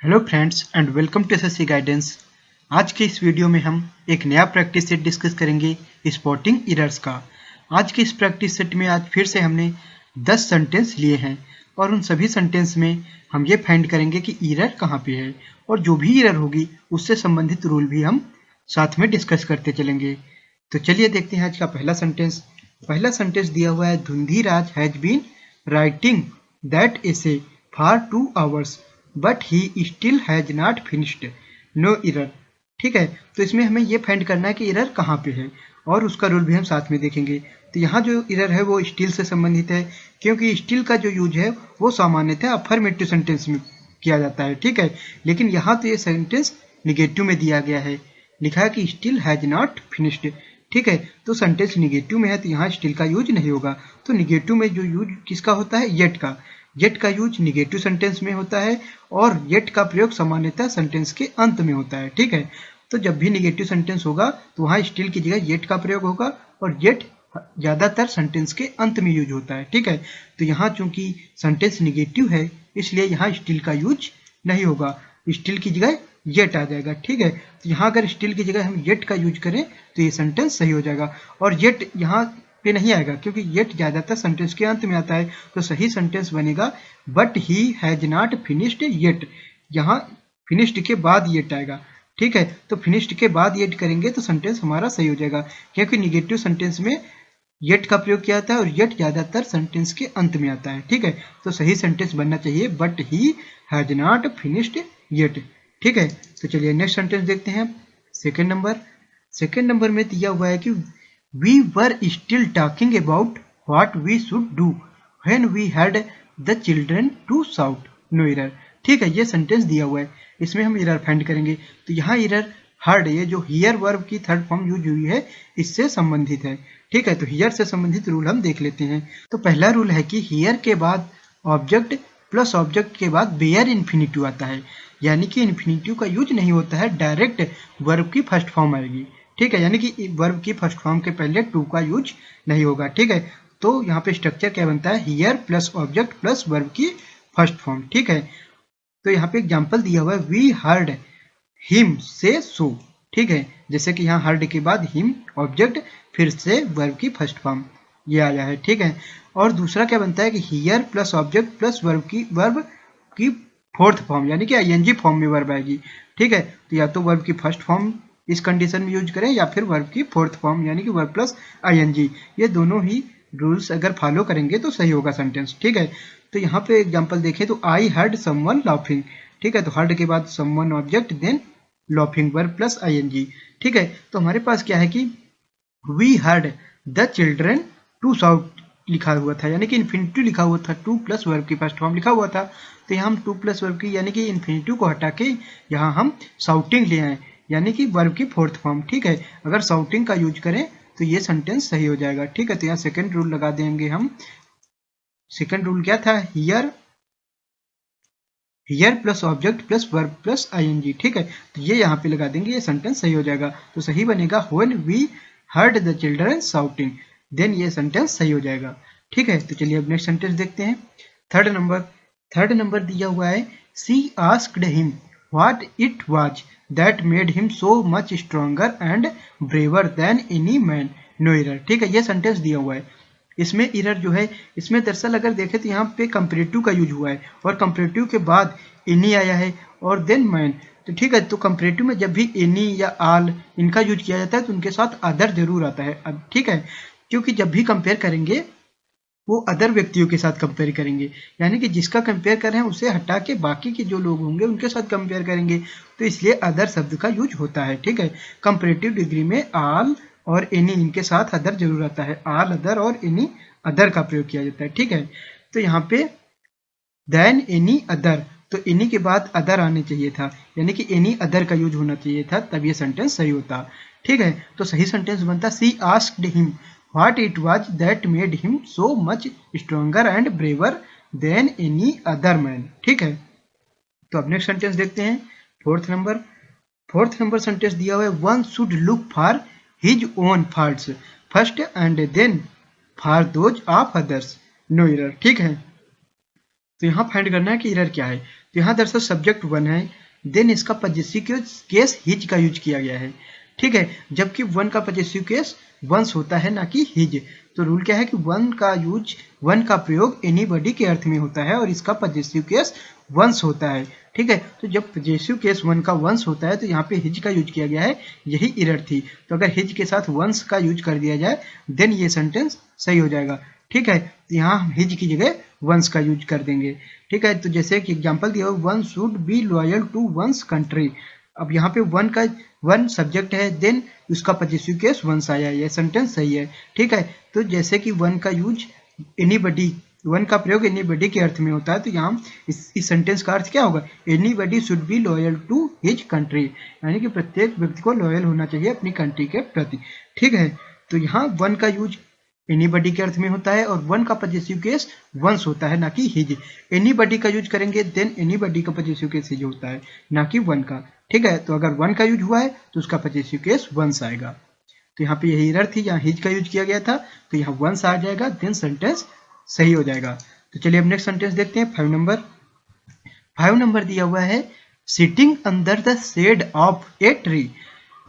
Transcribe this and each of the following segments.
Hello friends and welcome to SSC guidance. आज के इस वीडियो में हम एक नया प्रैक्टिस सेट डिस्कस करेंगे स्पॉटिंग एरर्स का। आज के इस प्रैक्टिस सेट में आज फिर से हमने 10 सेंटेंस लिए हैं और उन सभी सेंटेंस में हम ये फाइंड करेंगे कि एरर कहाँ पे है और जो भी एरर होगी उससे संबंधित रूल भी हम साथ में डिस्कस करते चलेंगे। तो चलिए देखते हैं आज का पहला सेंटेंस। पहला सेंटेंस दिया हुआ है, Dhundhiraj has been writing that essay for 2 hours but he still has not finished no error. ठीक है, तो इसमें हमें ये फाइंड करना है कि एरर कहाँ पे है और उसका रूल भी हम साथ में देखेंगे। तो यहाँ जो एरर है वो स्टिल से संबंधित है, क्योंकि स्टिल का जो यूज है वो सामान्यतः अफर्मेटिव सेंटेंस में किया जाता है। ठीक है, लेकिन यहाँ तो ये सेंटेंस निगेटिव में दिया गया है, लिखा है कि स्टिल हैज नॉट फिनिश्ड। ठीक है, तो सेंटेंस निगेटिव में है तो यहाँ स्टिल का यूज नहीं होगा। तो निगेटिव में जो यूज किसका होता है, येट का। येट का यूज निगेटिव सेंटेंस में होता है और येट का प्रयोग सामान्यतः सेंटेंस के अंत में होता है। ठीक है, तो जब भी निगेटिव सेंटेंस होगा तो वहाँ स्टिल की जगह येट का प्रयोग होगा और येट ज्यादातर सेंटेंस के अंत में यूज होता है। ठीक है, तो यहाँ चूंकि सेंटेंस निगेटिव है इसलिए यहाँ स्टिल का यूज नहीं होगा, स्टिल की जगह येट आ जाएगा। ठीक है, तो यहाँ अगर स्टिल की जगह हम येट का यूज करें तो ये सेंटेंस सही हो जाएगा और येट यहाँ पे नहीं आएगा क्योंकि येट ज्यादातर सेंटेंस के अंत में आता है। तो सही सेंटेंस बनेगा but he has not finished yet. यहाँ फिनिश्ड के बाद येट आएगा। ठीक है, तो फिनिश्ड के बाद येट करेंगे तो सेंटेंस हमारा सही हो जाएगा, क्योंकि निगेटिव सेंटेंस में येट का प्रयोग किया जाता है और येट ज्यादातर सेंटेंस के अंत में आता है। ठीक है, तो सही सेंटेंस बनना चाहिए but he has not finished yet. ठीक है, तो चलिए नेक्स्ट सेंटेंस देखते हैं। सेकेंड नंबर में दिया हुआ है कि we were still talking about what we should do when we had the children to shout no error। ठीक है, ये सेंटेंस दिया हुआ है, इसमें हम एरर फाइंड करेंगे। तो यहाँ एरर हर्ड, ये जो हियर वर्ब की थर्ड फॉर्म यूज हुई है इससे संबंधित है। ठीक है, तो हियर से संबंधित रूल हम देख लेते हैं। तो पहला रूल है कि हियर के बाद ऑब्जेक्ट प्लस ऑब्जेक्ट के बाद बेयर इन्फिनिटिव आता है, यानी कि इन्फिनिटिव का यूज नहीं होता है, डायरेक्ट वर्ब की फर्स्ट फॉर्म आएगी। ठीक है, यानी कि वर्ब की फर्स्ट फॉर्म के पहले टू का यूज नहीं होगा। ठीक है, तो यहाँ पे स्ट्रक्चर क्या बनता है, here plus object plus verb की फर्स्ट फॉर्म। ठीक है, तो यहाँ पे एग्जांपल दिया हुआ है, वी हर्ड हिम से सो। ठीक है, जैसे कि यहाँ हर्ड के बाद हिम ऑब्जेक्ट फिर से वर्ब की फर्स्ट फॉर्म ये आया है। ठीक है, और दूसरा क्या बनता है कि here plus object plus verb की फोर्थ फॉर्म, यानी कि आईएनजी फॉर्म में वर्ब आएगी। ठीक है, तो या तो वर्ब की फर्स्ट फॉर्म इस कंडीशन में यूज करें या फिर वर्ब की फोर्थ फॉर्म यानी कि वर्ब प्लस आईएनजी, ये दोनों ही रूल्स अगर फॉलो करेंगे तो सही होगा सेंटेंस। ठीक है, तो यहाँ पे एग्जांपल देखें तो आई हर्ड समवन लाफिंग। ठीक है, तो हर्ड के बाद someone object then laughing verb plus ING. ठीक है, तो हमारे पास क्या है कि we heard the children to shout लिखा हुआ था, यानी कि इन्फिनिटिव लिखा हुआ था, टू प्लस वर्ब की फर्स्ट फॉर्म लिखा हुआ था। तो यहाँ हम टू प्लस वर्ब की यानी कि इन्फिनिटिव को हटा के यहाँ हम शाउटिंग ले आए, यानी कि वर्ब की फोर्थ फॉर्म। ठीक है, अगर शाउटिंग का यूज करें तो ये सेंटेंस सही हो जाएगा। ठीक है, तो यहाँ सेकंड रूल लगा देंगे हम। सेकंड रूल क्या था, hear plus object plus verb plus ING. ठीक है, तो ये यहाँ पे लगा देंगे, ये सेंटेंस सही हो जाएगा। तो सही बनेगा when we heard the children shouting, then ये सेंटेंस सही हो जाएगा। ठीक है, तो चलिए अब नेक्स्ट सेंटेंस देखते हैं। थर्ड नंबर दिया हुआ है, she asked him what it was that made him so much stronger and braver than any man no error। ठीक है, ये सेंटेंस दिया हुआ है, इसमें एरर जो है, इसमें दरअसल अगर देखें तो यहाँ पे कंपैरेटिव का यूज हुआ है और कंपैरेटिव के बाद एनी आया है और देन मैन। तो ठीक है, तो कंपैरेटिव में जब भी एनी या आल इनका यूज किया जाता है तो उनके साथ अदर जरूर आता है। अब ठीक है, क्योंकि जब भी कंपेयर करेंगे वो अदर व्यक्तियों के साथ कंपेयर करेंगे, यानी कि जिसका कंपेयर कर रहे हैं उसे हटा के बाकी के जो लोग होंगे उनके साथ कंपेयर करेंगे, तो इसलिए अदर शब्द का यूज होता है। ठीक है, कंपैरेटिव डिग्री में आल और एनी इनके साथ अदर जरूर आता है, आल अदर और एनी अदर का प्रयोग किया जाता है। ठीक है, तो यहाँ पे देन एनी अदर, तो एनी के बाद अदर आने चाहिए था, यानी कि एनी अदर का यूज होना चाहिए था, तब ये सेंटेंस सही होता। ठीक है, तो सही सेंटेंस बनता, she asked him what it was that made him so much stronger and braver than any other man। ठीक है, तो अब नेक्स्ट सेंटेंस देखते हैं। फोर्थ नंबर सेंटेंस दिया हुआ है, one should look for his own faults first and then for those of others no error. ठीक है, तो यहाँ फाइंड करना है कि एरर क्या है। तो यहाँ दरअसल सब्जेक्ट वन है, देन इसका पजेसिव केस हिज का यूज किया गया है, ठीक है, जबकि वन का पजेसिव केस वंस होता है ना कि हिज। तो रूल क्या है कि वन का प्रयोग एनीबॉडी के अर्थ में होता है और इसका पजेसिव केस वंस होता है, ठीक है। तो जब पजेसिव केस वन का वंस होता है तो यहाँ पे हिज का यूज किया गया है, यही एरर थी। तो अगर हिज के साथ वंस का यूज कर दिया जाए देन ये सेंटेंस सही हो जाएगा, ठीक है। तो यहाँ हम हिज की जगह वंस का यूज कर देंगे, ठीक है। तो जैसे कि एग्जांपल दिया, one should be loyal to one's country. अब यहाँ पे वन सब्जेक्ट है, देन उसका पजेसिव केस वंस आया, यह सेंटेंस सही है, ठीक है। तो जैसे कि वन का प्रयोग एनीबॉडी के अर्थ में होता है, तो यहाँ इस सेंटेंस का अर्थ क्या होगा, anybody should be loyal to his country, यानी कि प्रत्येक व्यक्ति को लॉयल होना चाहिए अपनी कंट्री के प्रति, ठीक है। तो यहाँ वन का यूज एनीबॉडी के अर्थ में होता है और वन का पजेसिव केस वंस होता है, ना कि हिज। एनीबॉडी का यूज करेंगे देन एनीबॉडी का पजेसिव केस हिज होता है, ना कि वन का, ठीक है। तो अगर वन का यूज हुआ है तो उसका पजेसिव केस वंस आएगा। तो यहाँ पे यही एरर थी, यहाँ हिज का यूज किया गया था, तो यहाँ वंस आ जाएगा, देन सेंटेंस सही हो जाएगा। तो चलिए अब नेक्स्ट सेंटेंस देखते हैं। 5 नंबर दिया हुआ है, sitting under the shade of a tree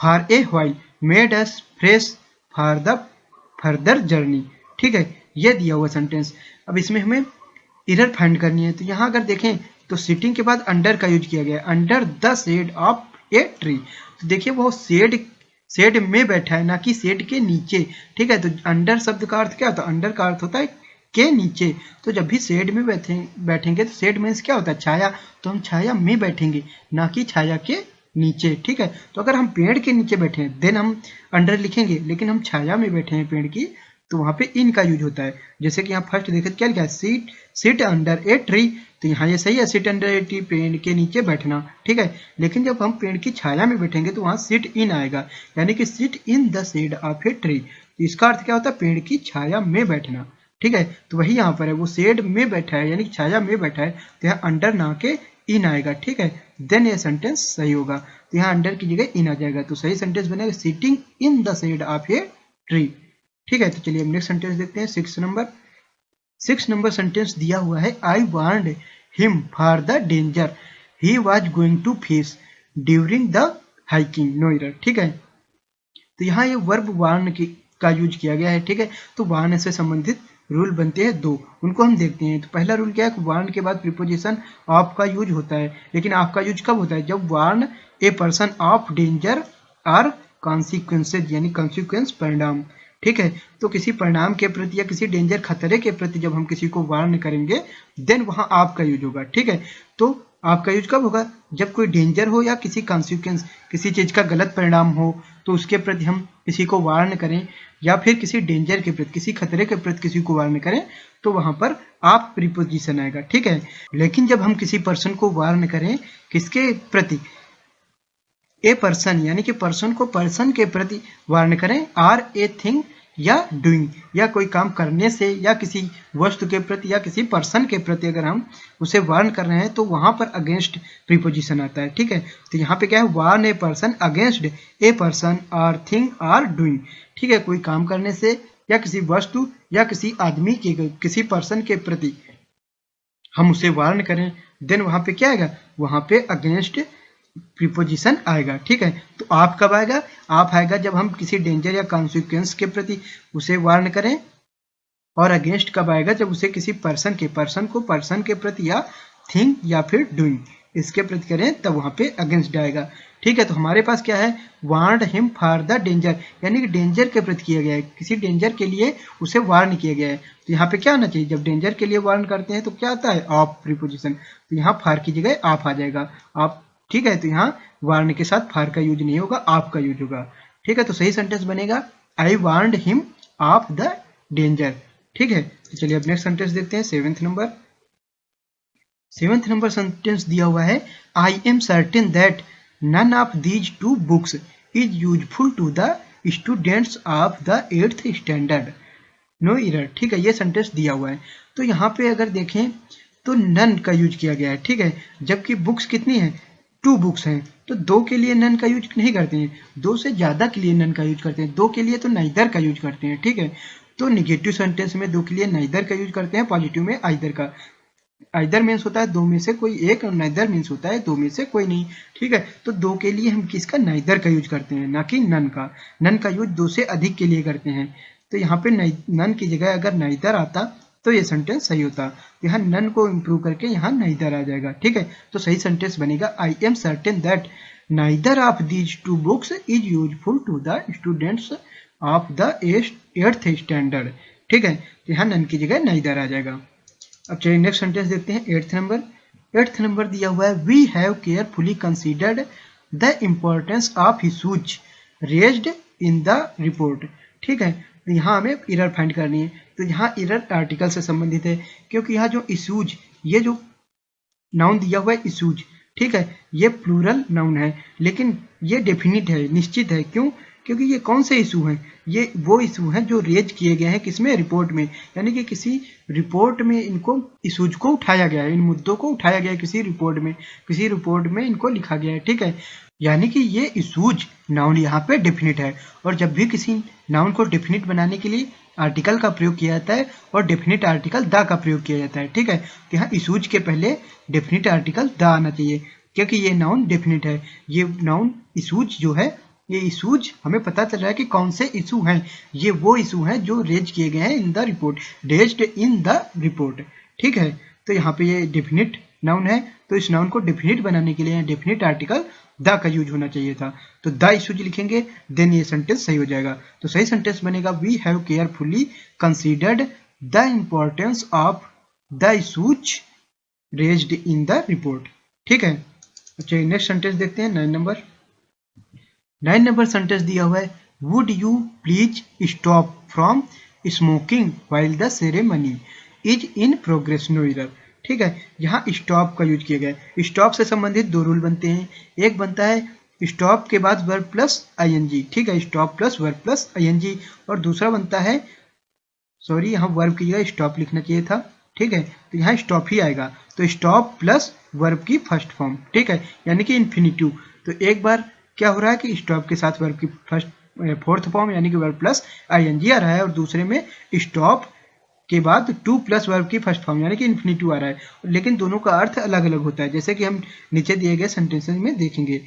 for a while made us fresh for the further journey, ठीक है, ये दिया हुआ सेंटेंस। अब इसमें हमें एरर फाइंड करनी है। तो यहाँ अगर देखें तो सिटिंग के बाद अंडर का यूज किया गया है, under the shade of a tree. तो देखिए वो शेड में बैठा है, ना कि शेड के नीचे, ठीक है। तो अंडर शब्द का अर्थ क्या होता है, अंडर का अर्थ होता है के नीचे। तो जब भी शेड में बैठेंगे तो शेड मीन्स क्या होता है, छाया। तो हम छाया में बैठेंगे, ना कि छाया के नीचे, ठीक है। तो अगर हम पेड़ के नीचे बैठे हैं देन हम अंडर लिखेंगे, लेकिन हम छाया में बैठे हैं पेड़ की, तो वहां पे इन का यूज होता है। जैसे कि यहाँ फर्स्ट देखे क्या लिखा है, सिट अंडर ए ट्री। तो यहाँ ये सही है, सिट अंडर ए ट्री, पेड़ के नीचे बैठना, ठीक है। लेकिन जब हम पेड़ की छाया में बैठेंगे तो वहां सिट इन आएगा, यानी कि sit in the shade of a tree. तो इसका अर्थ क्या होता है, पेड़ की छाया में बैठना, ठीक है। तो वही यहाँ पर है, वो शेड में बैठा है यानी कि छाया में बैठा है, तो यहाँ अंडर ना के इन आएगा, ठीक है। देन ये सेंटेंस सही होगा। तो यहाँ अंडर की जगह इन आ जाएगा, तो सही सेंटेंस बनेगा sitting in the shade of a tree, ठीक है। तो चलिए नेक्स्ट सेंटेंस देखते हैं। 6 नंबर सेंटेंस दिया हुआ है, I warned him for the danger he was going to face during the hiking, no error, ठीक है। तो यहाँ ये वर्ब वार्न का यूज किया गया है, ठीक है। तो वार्न से संबंधित रूल बनते हैं 2, उनको हम देखते हैं। तो पहला रूल क्या है, वार्न के बाद प्रीपोजिशन ऑफ का यूज होता है, लेकिन ऑफ का यूज कब होता है, जब warn a person of danger और कॉन्सिक्वेंसेज, यानी कॉन्सिक्वेंस परिणाम, ठीक है। तो किसी परिणाम के प्रति या किसी डेंजर खतरे के प्रति जब हम किसी को वार्न करेंगे देन वहां ऑफ का यूज होगा, ठीक है। तो आपका यूज कब होगा, जब कोई डेंजर हो या किसी कॉन्सिक्वेंस, किसी चीज का गलत परिणाम हो, तो उसके प्रति हम किसी को वार्न करें, या फिर किसी डेंजर के प्रति, किसी खतरे के प्रति किसी को वार्न करें, तो वहां पर आप प्रीपोजिशन आएगा, ठीक है। लेकिन जब हम किसी पर्सन को वार्न करें, किसके प्रति, ए पर्सन, यानी कि पर्सन को पर्सन के प्रति वार्न करें, आर ए थिंग या डूइंग, या कोई काम करने से, या किसी वस्तु के प्रति या किसी पर्सन के प्रति अगर हम उसे वार्न कर रहे हैं तो वहां पर अगेंस्ट प्रीपोजिशन आता है, ठीक है। तो यहाँ पे क्या है, warn a person against a person और थिंग आर डूइंग, ठीक है। कोई काम करने से या किसी वस्तु या किसी आदमी के, किसी पर्सन के प्रति हम उसे वार्न करें, देन वहां पे क्या आएगा, वहां पे अगेंस्ट प्रीपोजिशन आएगा, ठीक है। तो आप कब आएगा, आप आएगा जब हम किसी डेंजर या कॉन्सिक्वेंस के प्रति उसे वार्न करें, और अगेंस्ट कब आएगा, जब उसे किसी पर्सन को पर्सन के प्रति या थिंग या फिर डूइंग इसके प्रति करें, तब वहां पे अगेंस्ट आएगा, ठीक है। तो हमारे पास क्या है, warned him for the danger, यानी कि डेंजर के प्रति किया गया है, किसी डेंजर के लिए उसे वार्न किया गया है। तो यहाँ पे क्या आना चाहिए, जब डेंजर के लिए वार्न करते हैं तो क्या आता है, ऑफ प्रीपोजिशन। तो यहाँ फॉर की जगह ऑफ आ जाएगा, ऑफ, ठीक है। तो यहाँ वार्न के साथ फॉर का यूज नहीं होगा, ऑफ का यूज होगा, ठीक है। तो सही सेंटेंस बनेगा, आई warned him of the danger, ठीक है। तो चलिए अब नेक्स्ट सेंटेंस देखते हैं। 7th नंबर सेंटेंस दिया हुआ है, I am certain that none of these 2 books is useful to the students of the 8th standard, no error, ठीक है। ये सेंटेंस दिया हुआ है। तो यहाँ पे अगर देखें तो नन का यूज किया गया है, ठीक है, जबकि बुक्स कितनी है, 2 बुक्स हैं, तो 2 के लिए नन का यूज नहीं करते हैं, 2 से ज्यादा के लिए नन का यूज करते हैं, 2 के लिए तो नाइदर का यूज करते हैं, ठीक है। तो निगेटिव सेंटेंस में 2 के लिए नाइदर का यूज करते हैं, पॉजिटिव में आइदर का। आइदर मीन्स होता है दो में से कोई एक, और नाइदर मीन्स होता है दो में से कोई नहीं। ठीक है, तो दो के लिए हम किसका, नाइदर का यूज करते हैं, ना कि नन का। नन का यूज दो से अधिक के लिए करते हैं। तो यहाँ पे नन की जगह अगर नाइदर आता तो ये सेंटेंस सही होता। यहाँ नन को इम्प्रूव करके यहाँ नाइदर आ जाएगा। ठीक है, तो सही सेंटेंस बनेगा I am certain that neither of these two books is useful to the students of the 8th standard. ठीक है, तो यहाँ नन की जगह नाइदर आ जाएगा। अब चलिए नेक्स्ट सेंटेंस देखते हैं 8th नंबर। 8th नंबर दिया हुआ है we have carefully considered the importance of issues raised in the report. ठीक है, तो यहाँ हमें एरर फाइंड करनी है। तो यहाँ एरर आर्टिकल से संबंधित है, क्योंकि यहाँ जो इशूज, ये जो नाउन दिया हुआ है इशूज, ठीक है, ये प्लूरल नाउन है, लेकिन ये डेफिनिट है, निश्चित है। क्यों? क्योंकि ये कौन से इशू हैं, ये वो इशू हैं जो रेज किए गए हैं किसमें, रिपोर्ट में। यानी कि किसी रिपोर्ट में इनको इशूज को उठाया गया है, इन मुद्दों को उठाया गया है किसी रिपोर्ट में इनको लिखा गया है। ठीक है, यानी कि ये इशूज नाउन यहाँ पे डेफिनिट है। और जब भी किसी नाउन को डेफिनिट बनाने के लिए आर्टिकल का प्रयोग किया जाता है, और डेफिनिट आर्टिकल द का प्रयोग किया जाता है। ठीक है, तो यहाँ इशूज के पहले डेफिनिट आर्टिकल द आना चाहिए, क्योंकि ये नाउन डेफिनिट है। ये नाउन इशूज जो है, ये इशूज हमें पता चल रहा है कि कौन से इशू हैं। ये वो इशू हैं जो रेज किए गए हैं इन the report, raised in the report. ठीक है, तो यहाँ पे ये डेफिनिट नाउन है, तो इस नाउन को डेफिनिट बनाने के लिए डेफिनिट आर्टिकल द का यूज होना चाहिए था। तो द इशूज लिखेंगे, देन ये सेंटेंस सही हो जाएगा। तो सही सेंटेंस बनेगा we have carefully considered the importance of the issues raised in the report. ठीक है, अच्छा नेक्स्ट सेंटेंस देखते हैं 9 नंबर। 9 नंबर सेंटेंस दिया हुआ है would you please stop from smoking while the ceremony is in progress, no error. ठीक है, यहाँ स्टॉप का यूज किया गया है। स्टॉप से संबंधित दो रूल बनते हैं। एक बनता है स्टॉप के बाद वर्ब प्लस आईएनजी। ठीक है, stop plus verb plus ING. और दूसरा बनता है, सॉरी यहाँ वर्ब की जगह स्टॉप लिखना चाहिए था। ठीक है, तो यहाँ स्टॉप ही आएगा, तो स्टॉप प्लस वर्ब की फर्स्ट फॉर्म। ठीक है, यानी कि इन्फिनिटिव। तो एक बार क्या हो रहा है कि स्टॉप के साथ वर्ब की फोर्थ फॉर्म यानी कि वर्ब प्लस आईएनजी आ रहा है, और दूसरे में स्टॉप के बाद टू प्लस वर्ब की फर्स्ट फॉर्म यानी कि इन्फिनिटिव आ रहा है। लेकिन दोनों का अर्थ अलग अलग होता है, जैसे कि हम नीचे दिए गए सेंटेंसेस में देखेंगे।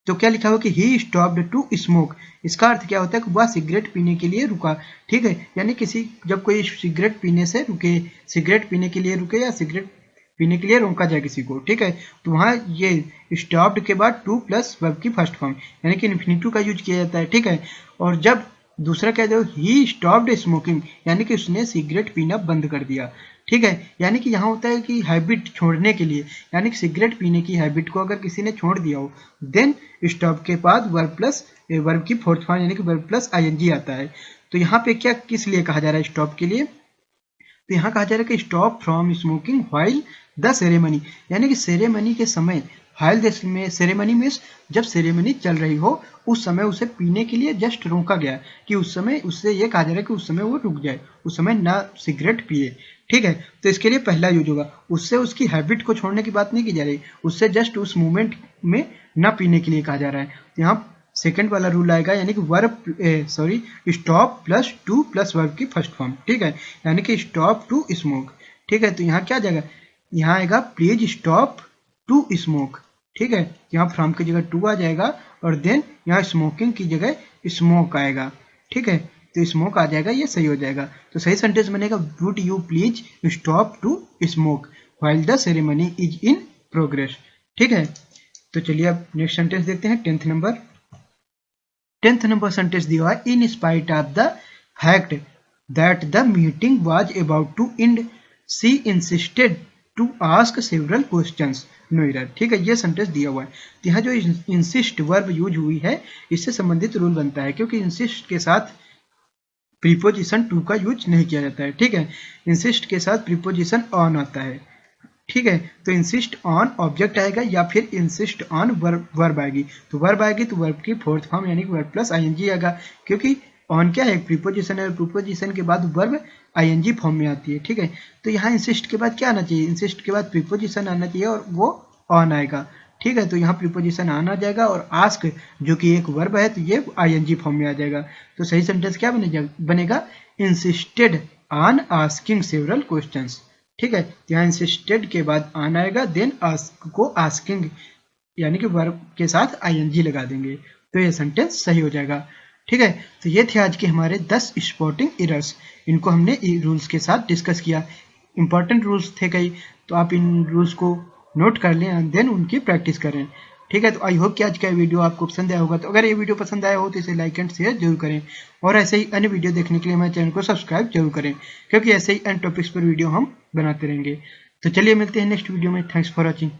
तो क्या लिखा हुआ कि ही स्टॉप्ड टू स्मोक, इसका अर्थ क्या होता है कि वह सिगरेट पीने के लिए रुका। ठीक है, यानी किसी जब कोई सिगरेट पीने से रुके, सिगरेट पीने के लिए रुके या सिगरेट पीने के लिए रोका जाए किसी को। ठीक है, तो वहाँ ये स्टॉप्ड के बाद टू प्लस वर्ब की फर्स्ट फॉर्म यानी कि इन्फिनिटिव का यूज किया जाता है। ठीक है, और जब दूसरा क्या है, ही स्टॉप्ड स्मोकिंग यानी कि उसने सिगरेट पीना बंद कर दिया। ठीक है, यानी कि यहाँ होता है कि हैबिट छोड़ने के लिए, यानी कि सिगरेट पीने की हैबिट को अगर किसी ने छोड़ दिया हो, देन स्टॉप के बाद वर्ब प्लस वर्ब की फोर्थ फॉर्म यानी कि वर्ब प्लस आईएनजी आता है। तो यहाँ पे क्या किस लिए कहा जा रहा है स्टॉप के लिए, तो यहाँ कहा जा रहा है कि stop from smoking while the ceremony, यानी कि सेरेमनी के समय, व्हाइल द सेरेमनी में जब सेरेमनी चल रही हो उस समय उसे पीने के लिए जस्ट रोका गया, कि उस समय उससे ये कहा जा रहा है कि उस समय वो रुक जाए, उस समय ना सिगरेट पिए। ठीक है, तो इसके लिए पहला यूज होगा। उससे उसकी हैबिट को छोड़ने की बात नहीं की जा रही, उससे जस्ट उस मोमेंट में ना पीने के लिए कहा जा रहा है। तो यहाँ सेकंड वाला रूल आएगा, यानी कि verb stop plus two plus verb की फर्स्ट फॉर्म। ठीक है, यानी कि स्टॉप टू स्मोक। ठीक है, तो यहाँ क्या जाएगा, यहाँ आएगा प्लीज स्टॉप टू स्मोक। ठीक है, यहाँ फ्रॉम की जगह टू आ जाएगा, और देन यहाँ स्मोकिंग की जगह स्मोक आएगा। ठीक है, तो स्मोक आ जाएगा, ये सही हो जाएगा। तो सही सेंटेंस बनेगा would you please stop to smoke while the ceremony is in progress. ठीक है, तो चलिए अब नेक्स्ट सेंटेंस देखते हैं 10th number. 10th number sentence दिया है in spite of the fact that the meeting was about to end she insisted to ask several questions, no error. ठीक है, ये सेंटेंस दिया हुआ है। तो यहाँ जो इंसिस्ट वर्ब यूज हुई है इससे संबंधित रूल बनता है, क्योंकि इंसिस्ट के साथ प्रीपोजिशन टू का यूज नहीं किया जाता है। ठीक है, इंसिस्ट के साथ प्रीपोजिशन ऑन आता है। ठीक है, तो इंसिस्ट ऑन ऑब्जेक्ट आएगा या फिर इंसिस्ट ऑन वर्ब आएगी। तो वर्ब आएगी तो वर्ब की फोर्थ फॉर्म यानी कि वर्ब प्लस आईएनजी आएगा, क्योंकि ऑन क्या है, प्रीपोजिशन है, और प्रीपोजिशन के बाद वर्ब आईएनजी फॉर्म में आती है। ठीक है, तो यहाँ इंसिस्ट के बाद क्या आना चाहिए, इंसिस्ट के बाद प्रीपोजिशन आना चाहिए और वो ऑन आएगा। ठीक है, तो यहाँ प्रीपोजिशन ऑन आ जाएगा, और आस्क जो कि एक वर्ब है तो ये आईएनजी फॉर्म में आ जाएगा। तो सही सेंटेंस क्या बनेगा, insisted on asking several questions. ठीक है, ध्यान से स्टेड के बाद आन आएगा, देन आस्क को आस्किंग यानी कि वर्ब के साथ आईएनजी लगा देंगे तो ये सेंटेंस सही हो जाएगा। ठीक है, तो ये थे आज के हमारे 10 स्पॉटिंग एरर्स। इनको हमने रूल्स के साथ डिस्कस किया। इंपॉर्टेंट रूल्स थे कई, तो आप इन रूल्स को नोट कर लें एंड देन उनकी प्रैक्टिस करें। ठीक है, तो आई होप कि आज का वीडियो आपको पसंद आया होगा। तो अगर ये वीडियो पसंद आया हो तो इसे लाइक एंड शेयर जरूर करें, और ऐसे ही अन्य वीडियो देखने के लिए हमारे चैनल को सब्सक्राइब जरूर करें, क्योंकि ऐसे ही अन्य टॉपिक्स पर वीडियो हम बनाते रहेंगे। तो चलिए मिलते हैं नेक्स्ट वीडियो में। Thanks for watching.